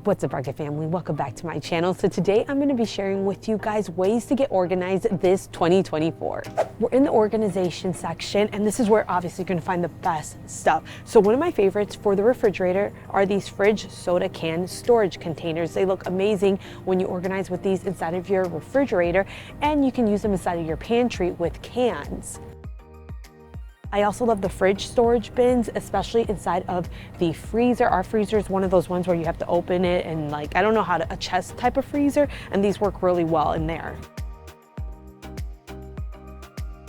What's up, Rocket family? Welcome back to my channel. So today I'm going to be sharing with you guys ways to get organized this 2024. We're in the organization section, and this is where obviously you're going to find the best stuff. So one of my favorites for the refrigerator are these fridge soda can storage containers. They look amazing when you organize with these inside of your refrigerator, and you can use them inside of your pantry with cans. I also love the fridge storage bins, especially inside of the freezer. Our freezer is one of those ones where you have to open it and like, I don't know how to, a chest type of freezer, and these work really well in there.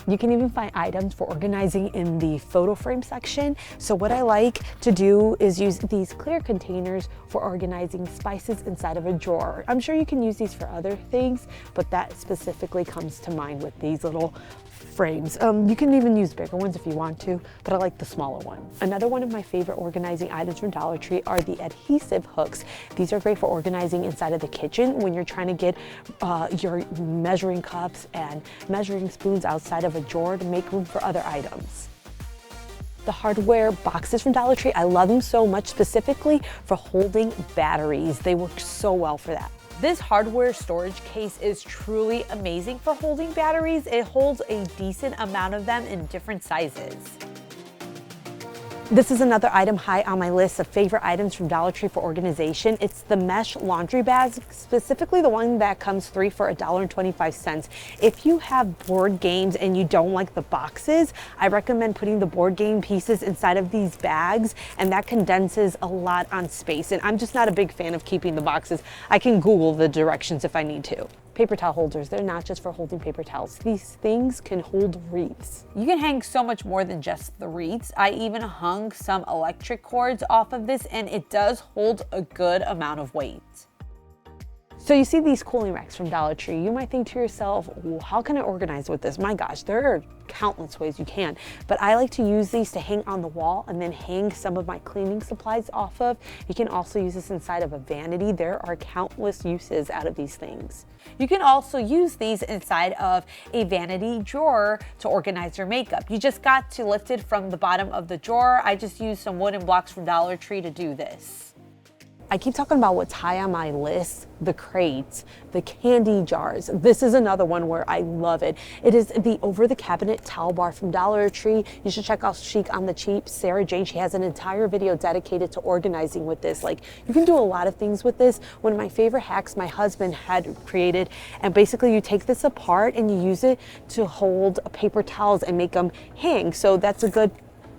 You can even find items for organizing in the photo frame section. So what I like to do is use these clear containers for organizing spices inside of a drawer. I'm sure you can use these for other things, but that specifically comes to mind with these little frames. You can even use bigger ones if you want to, but I like the smaller one. Another one of my favorite organizing items from Dollar Tree are the adhesive hooks. These are great for organizing inside of the kitchen when you're trying to get your measuring cups and measuring spoons outside of a drawer to make room for other items. The hardware boxes from Dollar Tree, I love them so much, specifically for holding batteries. They work so well for that. This hardware storage case is truly amazing for holding batteries. It holds a decent amount of them in different sizes. This is another item high on my list of favorite items from Dollar Tree for organization. It's the mesh laundry bags, specifically the one that comes 3 for $1.25. If you have board games and you don't like the boxes, I recommend putting the board game pieces inside of these bags, and that condenses a lot on space. And I'm just not a big fan of keeping the boxes. I can Google the directions if I need to. Paper towel holders, they're not just for holding paper towels. These things can hold wreaths. You can hang so much more than just the wreaths. I even hung some electric cords off of this, and it does hold a good amount of weight. So you see these cooling racks from Dollar Tree. You might think to yourself, well, how can I organize with this? My gosh, there are countless ways you can. But I like to use these to hang on the wall and then hang some of my cleaning supplies off of. You can also use this inside of a vanity. There are countless uses out of these things. You can also use these inside of a vanity drawer to organize your makeup. You just got to lift it from the bottom of the drawer. I just used some wooden blocks from Dollar Tree to do this. I keep talking about what's high on my list, the crates, the candy jars. This is another one where I love it. It is the over the cabinet towel bar from Dollar Tree. You should check out Chic on the Cheap. Sarah Jane, she has an entire video dedicated to organizing with this. Like, you can do a lot of things with this. One of my favorite hacks my husband had created, and basically you take this apart and you use it to hold paper towels and make them hang. So that's a good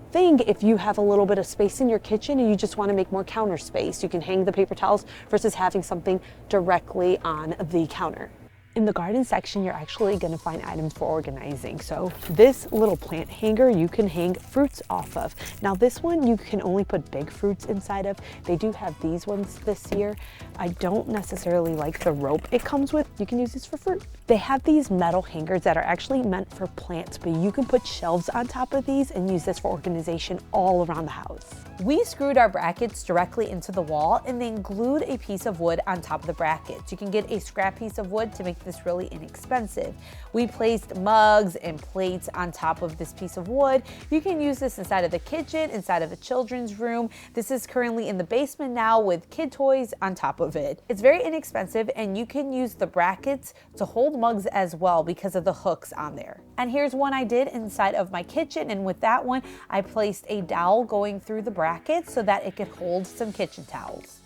thing if you have a little bit of space in your kitchen and you just want to make more counter space. You can hang the paper towels versus having something directly on the counter. In the garden section, you're actually going to find items for organizing. So this little plant hanger, you can hang fruits off of. Now this one, you can only put big fruits inside of. They do have these ones this year. I don't necessarily like the rope it comes with. You can use this for fruit. They have these metal hangers that are actually meant for plants, but you can put shelves on top of these and use this for organization all around the house. We screwed our brackets directly into the wall and then glued a piece of wood on top of the brackets. You can get a scrap piece of wood to make this really inexpensive. We placed mugs and plates on top of this piece of wood. You can use this inside of the kitchen, inside of a children's room. This is currently in the basement now with kid toys on top of it. It's very inexpensive, and you can use the brackets to hold mugs as well because of the hooks on there. And here's one I did inside of my kitchen, and with that one, I placed a dowel going through the brackets so that it could hold some kitchen towels.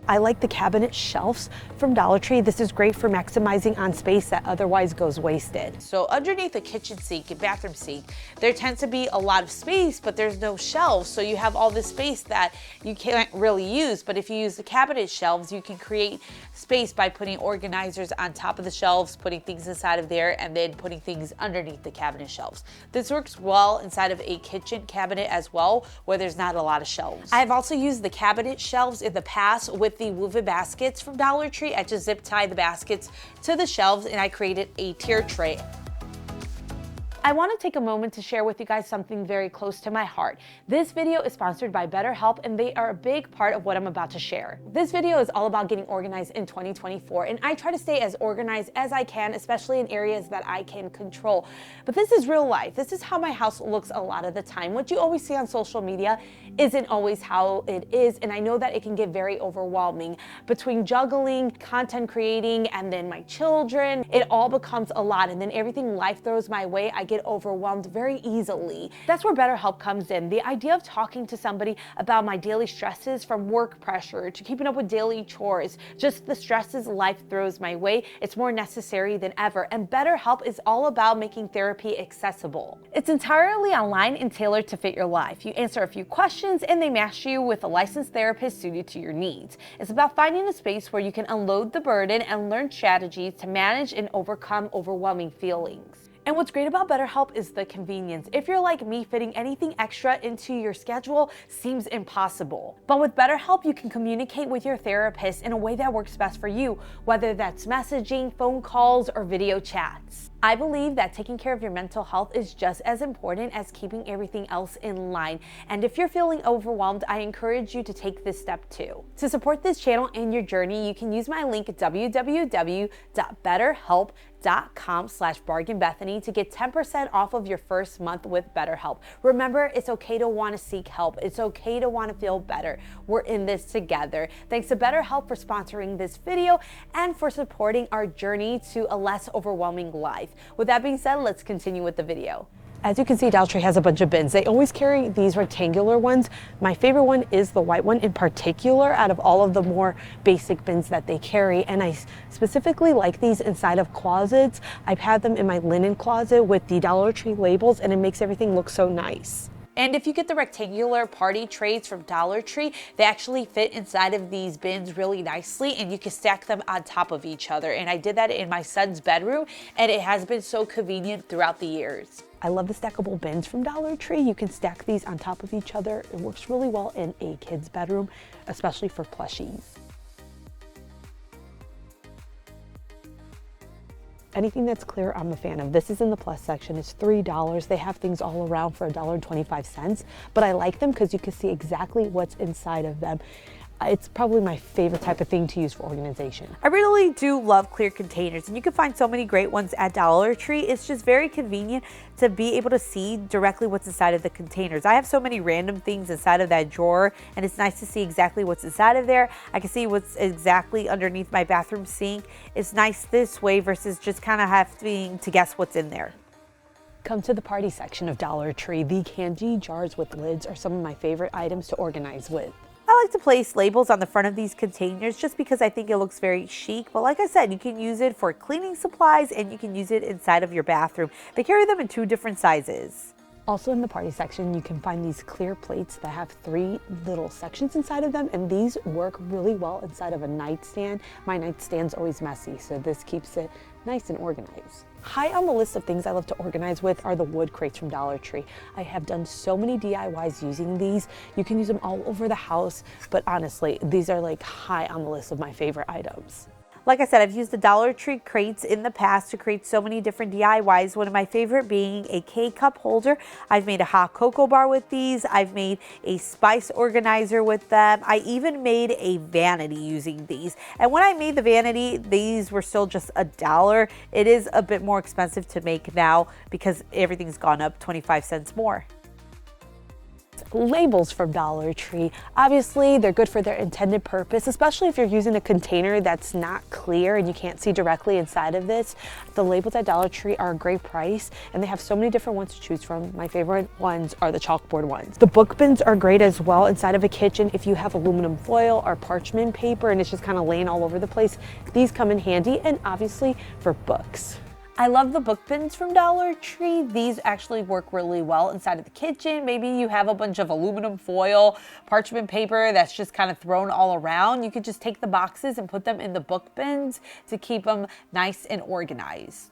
I like the cabinet shelves from Dollar Tree. This is great for maximizing on space that otherwise goes wasted. So underneath the kitchen sink and bathroom sink, there tends to be a lot of space, but there's no shelves. So you have all this space that you can't really use. But if you use the cabinet shelves, you can create space by putting organizers on top of the shelves, putting things inside of there, and then putting things underneath the cabinet shelves. This works well inside of a kitchen cabinet as well, where there's not a lot of shelves. I've also used the cabinet shelves in the past with the woven baskets from Dollar Tree. I just zip tie the baskets to the shelves and I created a tier tray. I want to take a moment to share with you guys something very close to my heart. This video is sponsored by BetterHelp, and they are a big part of what I'm about to share. This video is all about getting organized in 2024, and I try to stay as organized as I can, especially in areas that I can control. But this is real life. This is how my house looks a lot of the time. What you always see on social media isn't always how it is, and I know that it can get very overwhelming. Between juggling, content creating, and then my children, it all becomes a lot, and then everything life throws my way, I get overwhelmed very easily. That's where BetterHelp comes in. The idea of talking to somebody about my daily stresses, from work pressure to keeping up with daily chores, just the stresses life throws my way, it's more necessary than ever. And BetterHelp is all about making therapy accessible. It's entirely online and tailored to fit your life. You answer a few questions and they match you with a licensed therapist suited to your needs. It's about finding a space where you can unload the burden and learn strategies to manage and overcome overwhelming feelings. And what's great about BetterHelp is the convenience. If you're like me, fitting anything extra into your schedule seems impossible. But with BetterHelp, you can communicate with your therapist in a way that works best for you, whether that's messaging, phone calls, or video chats. I believe that taking care of your mental health is just as important as keeping everything else in line. And if you're feeling overwhelmed, I encourage you to take this step too. To support this channel and your journey, you can use my link at www.betterhelp.com/bargainbethany to get 10% off of your first month with BetterHelp. Remember, it's okay to want to seek help. It's okay to want to feel better. We're in this together. Thanks to BetterHelp for sponsoring this video and for supporting our journey to a less overwhelming life. With that being said, let's continue with the video. As you can see, Dollar Tree has a bunch of bins. They always carry these rectangular ones. My favorite one is the white one in particular out of all of the more basic bins that they carry. And I specifically like these inside of closets. I've had them in my linen closet with the Dollar Tree labels, and it makes everything look so nice. And if you get the rectangular party trays from Dollar Tree, they actually fit inside of these bins really nicely, and you can stack them on top of each other. And I did that in my son's bedroom, and it has been so convenient throughout the years. I love the stackable bins from Dollar Tree. You can stack these on top of each other. It works really well in a kid's bedroom, especially for plushies. Anything that's clear, I'm a fan of. This is in the plus section. It's $3. They have things all around for $1.25, but I like them because you can see exactly what's inside of them. It's probably my favorite type of thing to use for organization. I really do love clear containers, and you can find so many great ones at Dollar Tree. It's just very convenient to be able to see directly what's inside of the containers. I have so many random things inside of that drawer, and it's nice to see exactly what's inside of there. I can see what's exactly underneath my bathroom sink. It's nice this way versus just kind of having to guess what's in there. Come to the party section of Dollar Tree. The candy jars with lids are some of my favorite items to organize with. I like to place labels on the front of these containers just because I think it looks very chic. But like I said, you can use it for cleaning supplies and you can use it inside of your bathroom. They carry them in 2 different sizes. Also in the party section, you can find these clear plates that have 3 little sections inside of them, and these work really well inside of a nightstand. My nightstand's always messy, so this keeps it nice and organized. High on the list of things I love to organize with are the wood crates from Dollar Tree. I have done so many DIYs using these. You can use them all over the house, but honestly, these are like high on the list of my favorite items. Like I said, I've used the Dollar Tree crates in the past to create so many different DIYs, one of my favorite being a K-cup holder. I've made a hot cocoa bar with these. I've made a spice organizer with them. I even made a vanity using these. And when I made the vanity, these were still just $1. It is a bit more expensive to make now because everything's gone up 25 cents more. Labels from Dollar Tree. Obviously, they're good for their intended purpose, especially if you're using a container that's not clear and you can't see directly inside of this. The labels at Dollar Tree are a great price, and they have so many different ones to choose from. My favorite ones are the chalkboard ones. The book bins are great as well inside of a kitchen if you have aluminum foil or parchment paper and it's just kind of laying all over the place. These come in handy, and obviously for books. I love the book bins from Dollar Tree. These actually work really well inside of the kitchen. Maybe you have a bunch of aluminum foil, parchment paper that's just kind of thrown all around. You could just take the boxes and put them in the book bins to keep them nice and organized.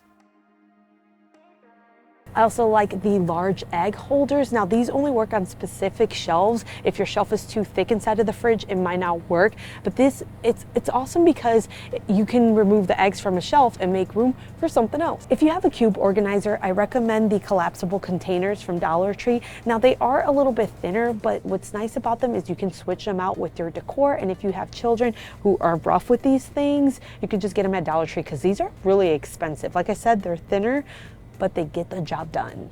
I also like the large egg holders. Now these only work on specific shelves. If your shelf is too thick inside of the fridge, it might not work. But this, it's awesome because you can remove the eggs from a shelf and make room for something else. If you have a cube organizer, I recommend the collapsible containers from Dollar Tree. Now they are a little bit thinner, but what's nice about them is you can switch them out with your decor. And if you have children who are rough with these things, you can just get them at Dollar Tree because these are really expensive. Like I said, they're thinner, but they get the job done.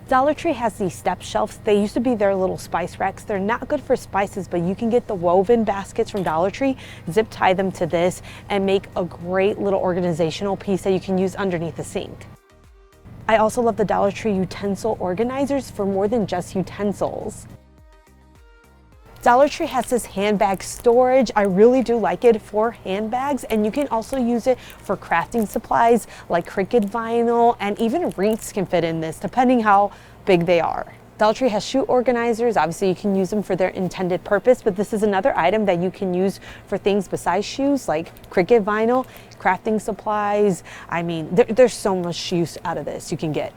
Dollar Tree has these step shelves. They used to be their little spice racks. They're not good for spices, but you can get the woven baskets from Dollar Tree, zip tie them to this, and make a great little organizational piece that you can use underneath the sink. I also love the Dollar Tree utensil organizers for more than just utensils. Dollar Tree has this handbag storage. I really do like it for handbags, and you can also use it for crafting supplies like Cricut vinyl, and even wreaths can fit in this depending how big they are. Dollar Tree has shoe organizers. Obviously you can use them for their intended purpose, but this is another item that you can use for things besides shoes like Cricut vinyl, crafting supplies. I mean, there's so much use out of this you can get.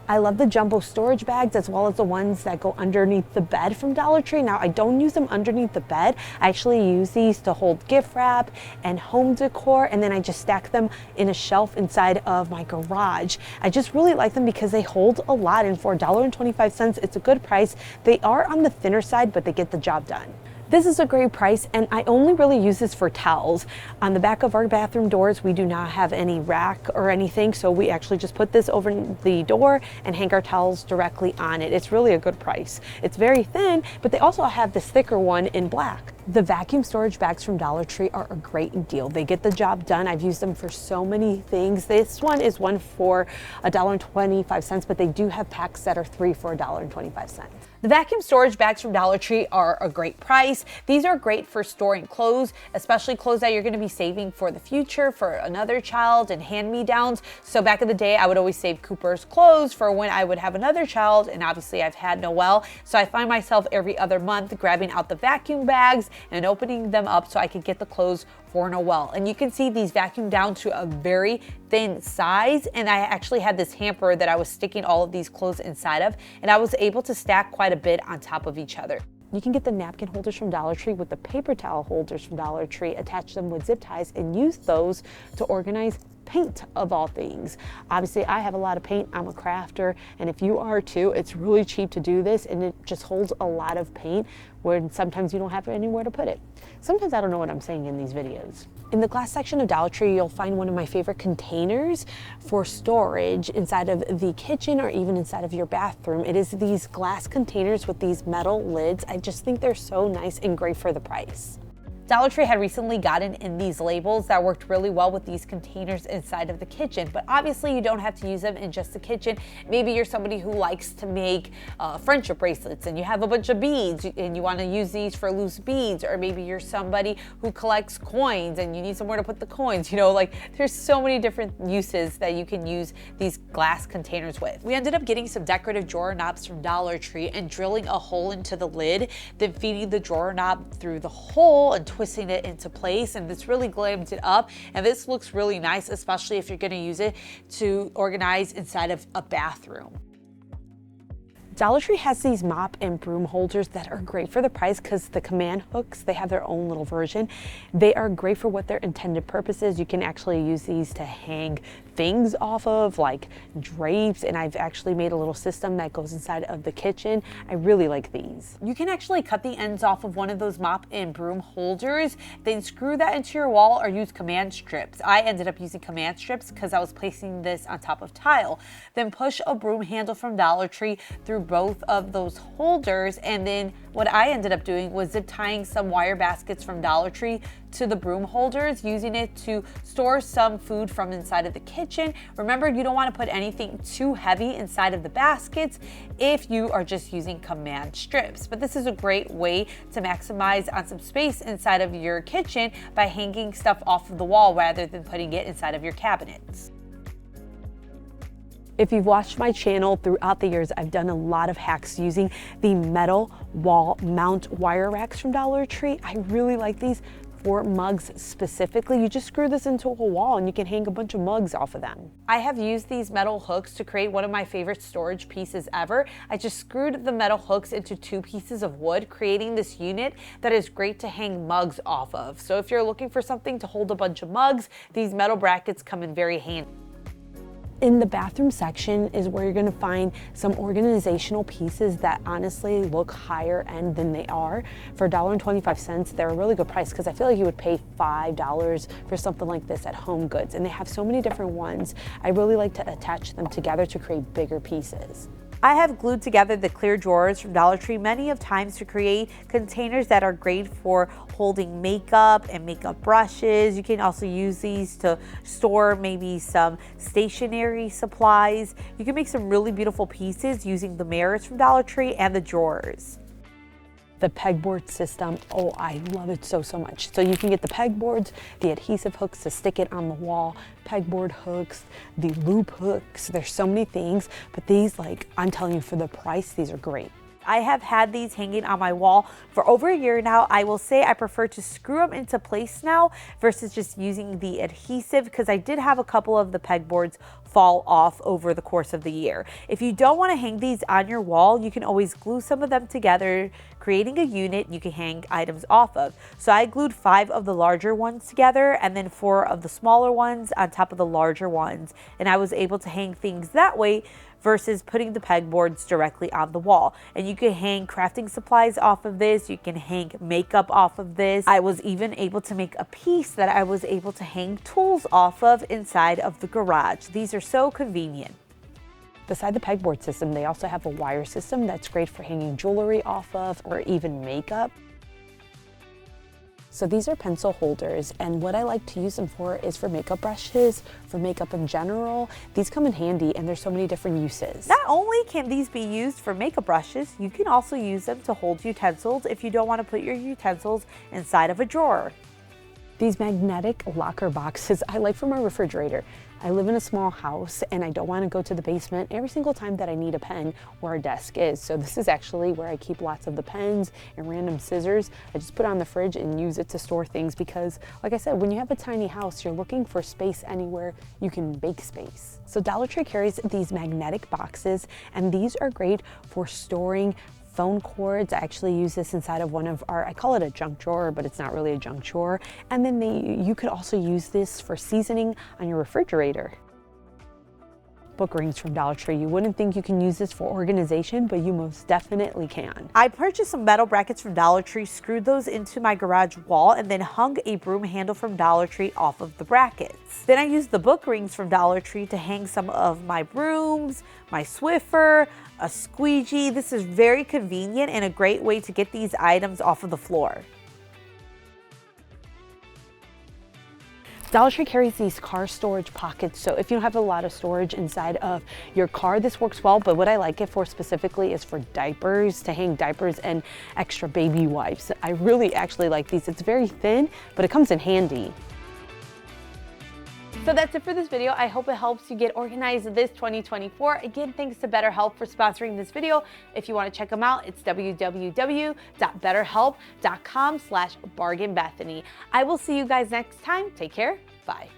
I love the jumbo storage bags as well as the ones that go underneath the bed from Dollar Tree. Now, I don't use them underneath the bed. I actually use these to hold gift wrap and home decor, and then I just stack them in a shelf inside of my garage. I just really like them because they hold a lot, and for $1.25, it's a good price. They are on the thinner side, but they get the job done. This is a great price, and I only really use this for towels. On the back of our bathroom doors, we do not have any rack or anything, so we actually just put this over the door and hang our towels directly on it. It's really a good price. It's very thin, but they also have this thicker one in black. The vacuum storage bags from Dollar Tree are a great deal. They get the job done. I've used them for so many things. This one is one for $1.25, but they do have packs that are 3 for $1.25. The vacuum storage bags from Dollar Tree are a great price. These are great for storing clothes, especially clothes that you're going to be saving for the future, for another child, and hand-me-downs. So back in the day, I would always save Cooper's clothes for when I would have another child, and obviously I've had Noelle. So I find myself every other month grabbing out the vacuum bags and opening them up so I could get the clothes for Noelle. And you can see these vacuum down to a very thin size, and I actually had this hamper that I was sticking all of these clothes inside of, and I was able to stack quite a bit on top of each other. You can get the napkin holders from Dollar Tree with the paper towel holders from Dollar Tree, attach them with zip ties, and use those to organize paint of all things. Obviously, I have a lot of paint. I'm a crafter, and if you are too, it's really cheap to do this, and it just holds a lot of paint when sometimes you don't have anywhere to put it. Sometimes I don't know what I'm saying in these videos. In the glass section of Dollar Tree, you'll find one of my favorite containers for storage inside of the kitchen or even inside of your bathroom. It is these glass containers with these metal lids. I just think they're so nice and great for the price. Dollar Tree had recently gotten in these labels that worked really well with these containers inside of the kitchen, but obviously you don't have to use them in just the kitchen. Maybe you're somebody who likes to make friendship bracelets and you have a bunch of beads and you want to use these for loose beads, or maybe you're somebody who collects coins and you need somewhere to put the coins. You know, like there's so many different uses that you can use these glass containers with. We ended up getting some decorative drawer knobs from Dollar Tree and drilling a hole into the lid, then feeding the drawer knob through the hole and twisting it into place, and this really glammed it up, and this looks really nice, especially if you're going to use it to organize inside of a bathroom. Dollar Tree has these mop and broom holders that are great for the price because the command hooks, they have their own little version. They are great for what their intended purpose is. You can actually use these to hang things off of, like drapes, and I've actually made a little system that goes inside of the kitchen. I really like these. You can actually cut the ends off of one of those mop and broom holders, then screw that into your wall or use command strips. I ended up using command strips because I was placing this on top of tile. Then push a broom handle from Dollar Tree through both of those holders, and then what I ended up doing was zip tying some wire baskets from Dollar Tree to the broom holders, using it to store some food from inside of the kitchen. Remember, you don't want to put anything too heavy inside of the baskets if you are just using command strips. But this is a great way to maximize on some space inside of your kitchen by hanging stuff off of the wall rather than putting it inside of your cabinets. If you've watched my channel throughout the years, I've done a lot of hacks using the metal wall mount wire racks from Dollar Tree. I really like these. for mugs specifically. You just screw this into a wall and you can hang a bunch of mugs off of them. I have used these metal hooks to create one of my favorite storage pieces ever. I just screwed the metal hooks into 2 pieces of wood, creating this unit that is great to hang mugs off of. So if you're looking for something to hold a bunch of mugs, these metal brackets come in very handy. In the bathroom section is where you're going to find some organizational pieces that honestly look higher end than they are. For $1.25, they're a really good price because I feel like you would pay $5 for something like this at Home Goods, and they have so many different ones. I really like to attach them together to create bigger pieces. I have glued together the clear drawers from Dollar Tree many of times to create containers that are great for holding makeup and makeup brushes. You can also use these to store maybe some stationery supplies. You can make some really beautiful pieces using the mirrors from Dollar Tree and the drawers. The pegboard system, oh, I love it so much. So you can get the pegboards, the adhesive hooks to stick it on the wall, pegboard hooks, the loop hooks. There's so many things, but these, like, I'm telling you, for the price, these are great. I have had these hanging on my wall for over a year now. I will say I prefer to screw them into place now versus just using the adhesive, because I did have a couple of the pegboards fall off over the course of the year. If you don't want to hang these on your wall, you can always glue some of them together, creating a unit you can hang items off of. So I glued 5 of the larger ones together and then 4 of the smaller ones on top of the larger ones, and I was able to hang things that way versus putting the pegboards directly on the wall. And you can hang crafting supplies off of this, you can hang makeup off of this. I was even able to make a piece that I was able to hang tools off of inside of the garage. These are so convenient. Beside the pegboard system, they also have a wire system that's great for hanging jewelry off of or even makeup. So these are pencil holders, and what I like to use them for is for makeup brushes, for makeup in general. These come in handy and there's so many different uses. Not only can these be used for makeup brushes, you can also use them to hold utensils if you don't want to put your utensils inside of a drawer. These magnetic locker boxes I like for my refrigerator. I live in a small house and I don't want to go to the basement every single time that I need a pen where our desk is. So this is actually where I keep lots of the pens and random scissors. I just put it on the fridge and use it to store things because, like I said, when you have a tiny house, you're looking for space anywhere you can make space. So Dollar Tree carries these magnetic boxes, and these are great for storing phone cords. I actually use this inside of one of our, I call it a junk drawer, but it's not really a junk drawer. And then you could also use this for seasoning on your refrigerator. Book rings from Dollar Tree. You wouldn't think you can use this for organization, but you most definitely can. I purchased some metal brackets from Dollar Tree, screwed those into my garage wall, and then hung a broom handle from Dollar Tree off of the brackets. Then I used the book rings from Dollar Tree to hang some of my brooms, my Swiffer, a squeegee. This is very convenient and a great way to get these items off of the floor. Dollar Tree carries these car storage pockets, so if you don't have a lot of storage inside of your car, this works well, but what I like it for specifically is for diapers, to hang diapers and extra baby wipes. I really actually like these. It's very thin, but it comes in handy. So that's it for this video. I hope it helps you get organized this 2024. Again, thanks to BetterHelp for sponsoring this video. If you want to check them out, it's www.betterhelp.com/bargainbethany. I will see you guys next time. Take care. Bye.